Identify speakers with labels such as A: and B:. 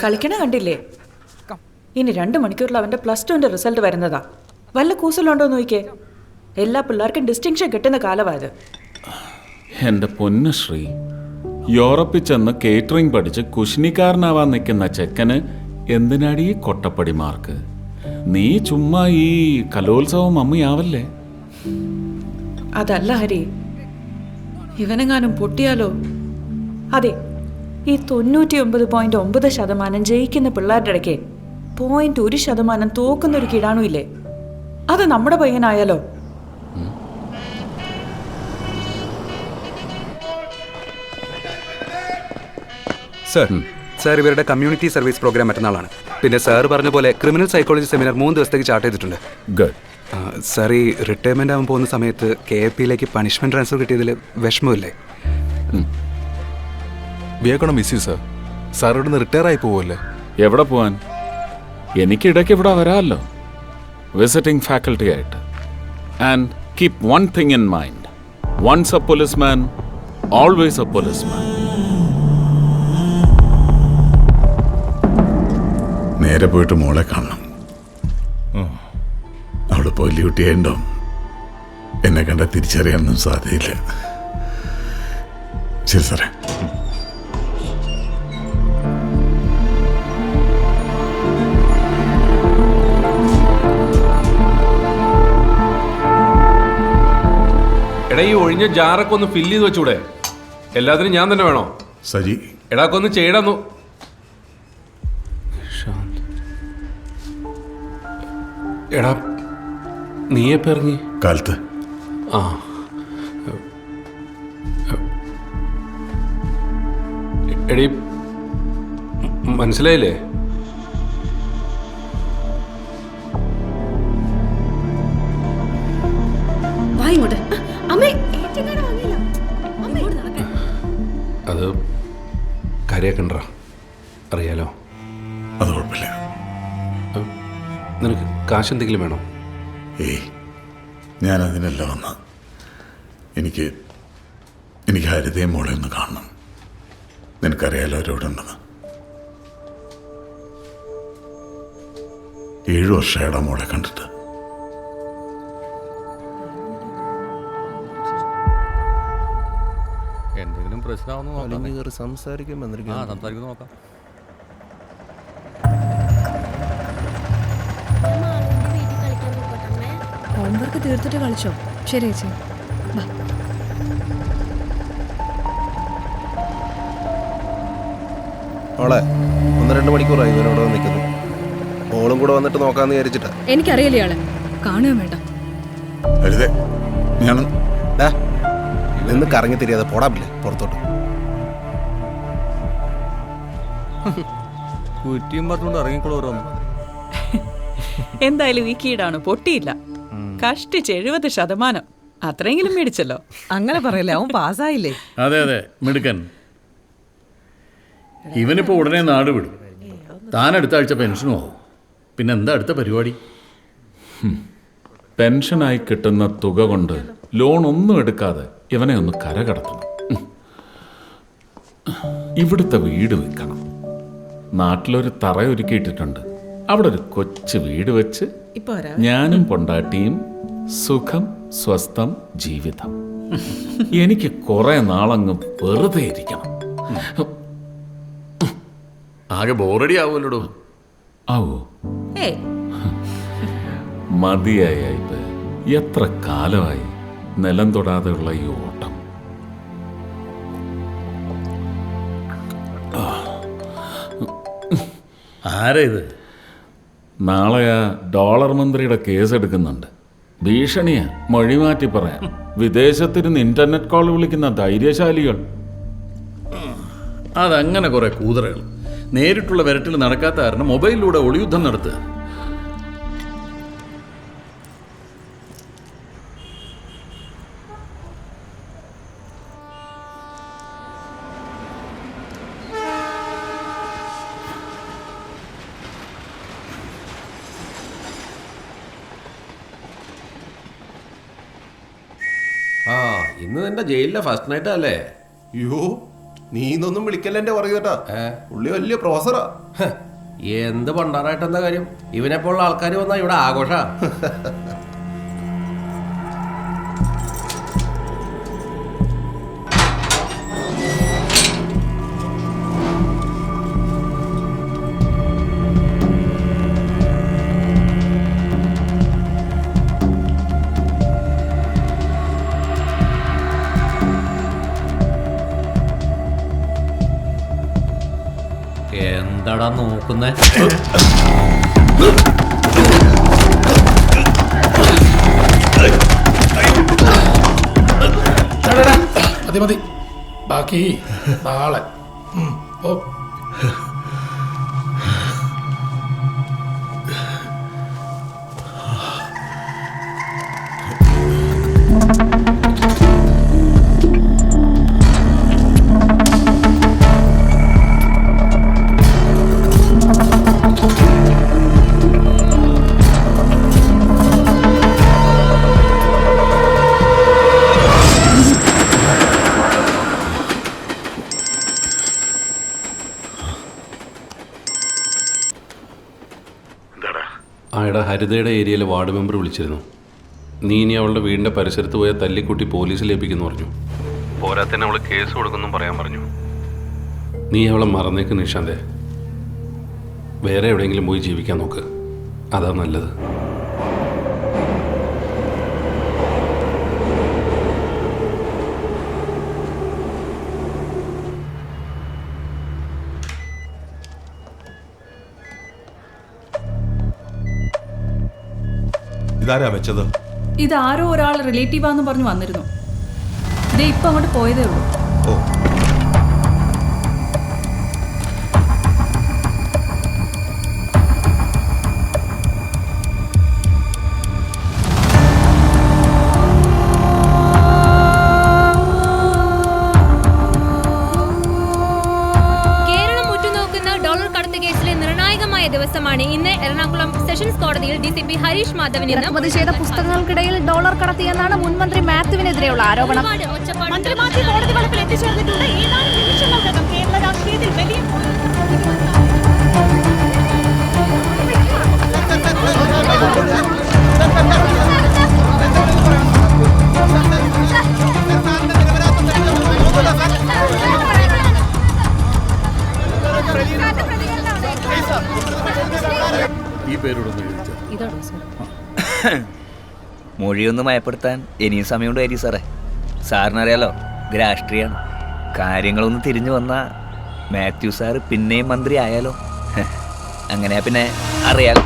A: കളിക്കണ കണ്ടില്ലേ? ഇനി 2 മണിക്കൂറിൽ അവന്റെ +2 റിസൾട്ട് വരുന്നതാ. വല്ല കൂസലുണ്ടോ നോക്കിക്കേ. എല്ലാ പിള്ളേർക്കും ഡിസ്റ്റിങ്ഷൻ കിട്ടുന്ന കാലമായത്.
B: എൻ്റെ പൊന്നു ശ്രീ, യൂറോപ്പിൽ ചെന്ന് കേറ്ററിംഗ് പഠിച്ച് കുശിനിക്കാരനാവാൻ നിൽക്കുന്ന ചെക്കന് എന്തിനാടി ഈ കൊട്ടപ്പടി മാർക്ക്? നീ ചുമ്മാ ഈ കലോത്സവം അമ്മയാവല്ലേ?
A: അതല്ല ഹരി, ഇവനെങ്ങാനും പൊട്ടിയാലോ? അതെ, ഈ 99.9% ജയിക്കുന്ന പിള്ളേരുടെ ഇടയ്ക്ക് 0.1% തോക്കുന്നൊരു കിടാണുമില്ലേ? അത് നമ്മുടെ പയ്യനായാലോ?
C: സാർ ഇവരുടെ കമ്മ്യൂണിറ്റി സർവീസ് പ്രോഗ്രാം മറ്റന്നാളാണ്. പിന്നെ സാർ പറഞ്ഞ പോലെ ക്രിമിനൽ സൈക്കോളജി സെമിനാർ 3 ദിവസത്തേക്ക് ചാർട്ട് ചെയ്തിട്ടുണ്ട്.
B: ഗുഡ്.
C: സാർ ഈ റിട്ടയർമെൻ്റ് ആകാൻ പോകുന്ന സമയത്ത് KFPയിലേക്ക് പണിഷ്മെൻറ്റ് ട്രാൻസ്ഫർ കിട്ടിയതിൽ വിഷമമില്ലേ?
D: സാർ ഇവിടുന്ന് റിട്ടയർ ആയി പോവല്ലേ?
B: എവിടെ പോവാൻ? എനിക്കിടയ്ക്ക് ഇവിടെ വരാമല്ലോ, വിസിറ്റിംഗ് ഫാക്കൽറ്റി ആയിട്ട്. And keep one thing in mind, once a policeman always a policeman.
E: നേരെ പോയിട്ട് മോളെ കാണണം. അവള് പോയി ഡ്യൂട്ടിയായിണ്ടോ? എന്നെ കണ്ട തിരിച്ചറിയാനൊന്നും സാധ്യതയില്ല. ശരി സാറേ.
F: എടാ, ഈ ഒഴിഞ്ഞ ജാറൊക്കെ ഒന്ന് ഫില്ല് ചെയ്ത് വെച്ചൂടെ? എല്ലാത്തിനും ഞാൻ തന്നെ വേണോ?
E: സജി,
F: എടാക്കൊന്ന് ചെയ്യണമെന്നു. എടാ, നീ എപ്പോ ഇറങ്ങി?
E: കാലത്ത്.
F: ആ, എടീ, മനസ്സിലായില്ലേ? അത് കാര്യാക്കണ്ട, അറിയാലോ.
E: അത് കുഴപ്പമില്ല.
F: നിനക്ക് കാശ് എന്തെങ്കിലും വേണോ?
E: ഏയ്, ഞാൻ അതിനല്ല വന്ന. എനിക്ക് ഹരിതയും മോളെ ഒന്ന് കാണണം. നിനക്കറിയാലോ അവരോടുണ്ടെന്ന്. 7 വർഷമായിടാ മോളെ കണ്ടിട്ട്.
G: എന്തെങ്കിലും പ്രശ്നമാണെന്ന്
D: സംസാരിക്കുമ്പോൾ
G: നോക്കാം.
H: ഹോംവർക്ക് തീർത്തിട്ട് കളിച്ചോ? ശരി ചേച്ചി.
D: മോളെ 1-2 മണിക്കൂറായി ഇവരോട് നിൽക്കുന്നു. മോളും കൂടെ വന്നിട്ട് നോക്കാന്ന് വിചാരിച്ചിട്ടാ.
H: എനിക്കറിയില്ല ഇയാളെ, കാണുക വേണ്ട.
E: ഹരിതേ, ഞാൻ
D: നിന്ന് കറങ്ങി തിരിയാതെ പോടാമില്ലേ പുറത്തോട്ട്.
G: കുറ്റിയും പറഞ്ഞുകൊണ്ട് ഇറങ്ങിക്കോളൂ ഓരോന്ന്.
A: എന്തായാലും ഈ കീടാണ് പൊട്ടിയില്ല. കഷ്ടിച്ച് 70%. അത്രയെങ്കിലും മേടിച്ചല്ലോ.
I: അങ്ങനെ പറയല്ലേ, അവൻ പാസ്സായില്ലേ?
J: അതെ അതെ, മിടുക്കൻ. ഇവനിപ്പോ ഉടനെ നാട് വിടും. താൻ അടുത്ത ആഴ്ച പെൻഷനും ആവും. പിന്നെ എന്താ അടുത്ത പരിപാടി?
B: പെൻഷനായി കിട്ടുന്ന തുക കൊണ്ട് ലോൺ ഒന്നും എടുക്കാതെ ഇവനെ ഒന്ന് കരകടത്തണം. ഇവിടുത്തെ വീട് വിൽക്കണം. നാട്ടിലൊരു തറ ഒരുക്കിയിട്ടിട്ടുണ്ട്. അവിടെ ഒരു കൊച്ചു വീട് വെച്ച് ഞാനും പൊണ്ടാട്ടിയും സുഖം സ്വസ്ഥം ജീവിതം. എനിക്ക് കുറെ നാളങ്ങ് വെറുതെ ഇരിക്കണം.
J: ആകെ ബോറടി ആവുമല്ലോ.
B: ആവോ? മതിയായി. ഇപ്പൊ എത്ര കാലമായി നിലം തൊടാതെയുള്ള ഈ ഓട്ടം.
J: ആരാ ഇത്?
B: നാളെ ആ ഡോളർ മന്ത്രിയുടെ കേസ് എടുക്കുന്നുണ്ട്. ഭീഷണിയാ, മൊഴി മാറ്റി പറയാം. വിദേശത്തിരുന്ന് ഇന്റർനെറ്റ് കോൾ വിളിക്കുന്ന ധൈര്യശാലികൾ.
J: അതങ്ങനെ കുറെ കൂതറകൾ. നേരിട്ടുള്ള വിരട്ടിൽ നടക്കാത്ത കാരണം മൊബൈലിലൂടെ ഒളിയുദ്ധം നടത്തുക.
F: ഇന്ന് നിന്റെ ജയിലിലെ ഫസ്റ്റ് നൈറ്റ് അല്ലേ?
D: അയ്യോ, നീ ഇതൊന്നും വിളിക്കല്ല എന്റെ പറയുക കേട്ടാ. പുള്ളി വലിയ പ്രൊഫസറാ.
K: എന്ത് പണ്ടാറായിട്ട് എന്താ കാര്യം? ഇവനെപ്പോലുള്ള ആൾക്കാർ വന്നാൽ ഇവിടെ ആഘോഷാ. എന്താടാ നോക്കുന്നേ?
J: മതി മതി, ബാക്കി നാളെ. ഓ
F: ആയുടെ ഹരിതയുടെ ഏരിയയിലെ വാർഡ് മെമ്പർ വിളിച്ചിരുന്നു. നീ ഇനി അവളുടെ വീടിൻ്റെ പരിസരത്ത് പോയാൽ തല്ലിക്കുട്ടി പോലീസിൽ ഏൽപ്പിക്കുന്നു പറഞ്ഞു. പോരാത്തന്നെ അവൾ കേസ് കൊടുക്കുന്നും പറയാൻ പറഞ്ഞു. നീ അവളെ മറന്നേക്ക് നിഷാന്തേ. വേറെ എവിടെയെങ്കിലും പോയി ജീവിക്കാൻ നോക്ക്, അതാ നല്ലത്.
E: ഇതാരാ വെച്ചത്?
H: ഇതാരോ ഒരാൾ റിലേറ്റീവാന്ന് പറഞ്ഞു വന്നിരുന്നു. ഇതേ ഇപ്പൊ അങ്ങോട്ട് പോയതേ ഉള്ളൂ.
E: ഓ,
L: ദിവസമാണ് ഇന്ന് എറണാകുളം സെഷൻസ് കോടതിയിൽ DCP ഹരീഷ് മാധവൻ
H: ഇറക്കുമതി ചെയ്ത പുസ്തകങ്ങൾക്കിടയിൽ ഡോളർ കടത്തിയെന്നാണ് മുൻമന്ത്രി മാത്യുവിനെതിരെയുള്ള ആരോപണം.
L: മന്ത്രിമാർ കോടതി വളപ്പിൽ എത്തിച്ചേർന്നിട്ടുണ്ട്. ഏതാനും നിമിഷങ്ങൾക്കകം കേരള രാഷ്ട്രീയത്തിൽ വലിയ
J: ഈ പേരോടൊന്ന് എഴുതിച്ച
H: ഇതാണോ സാർ?
K: മൊഴിയൊന്ന് മയപ്പെടുത്താൻ ഇനിയും സമയമുണ്ട് ഹരി സാറേ. സാറിനറിയാലോ, ഇത് രാഷ്ട്രീയമാണ്. കാര്യങ്ങളൊന്ന് തിരിഞ്ഞു വന്നാൽ മാത്യു സാറ് പിന്നെയും മന്ത്രി ആയാലോ. അങ്ങനെയാ പിന്നെ അറിയാലോ.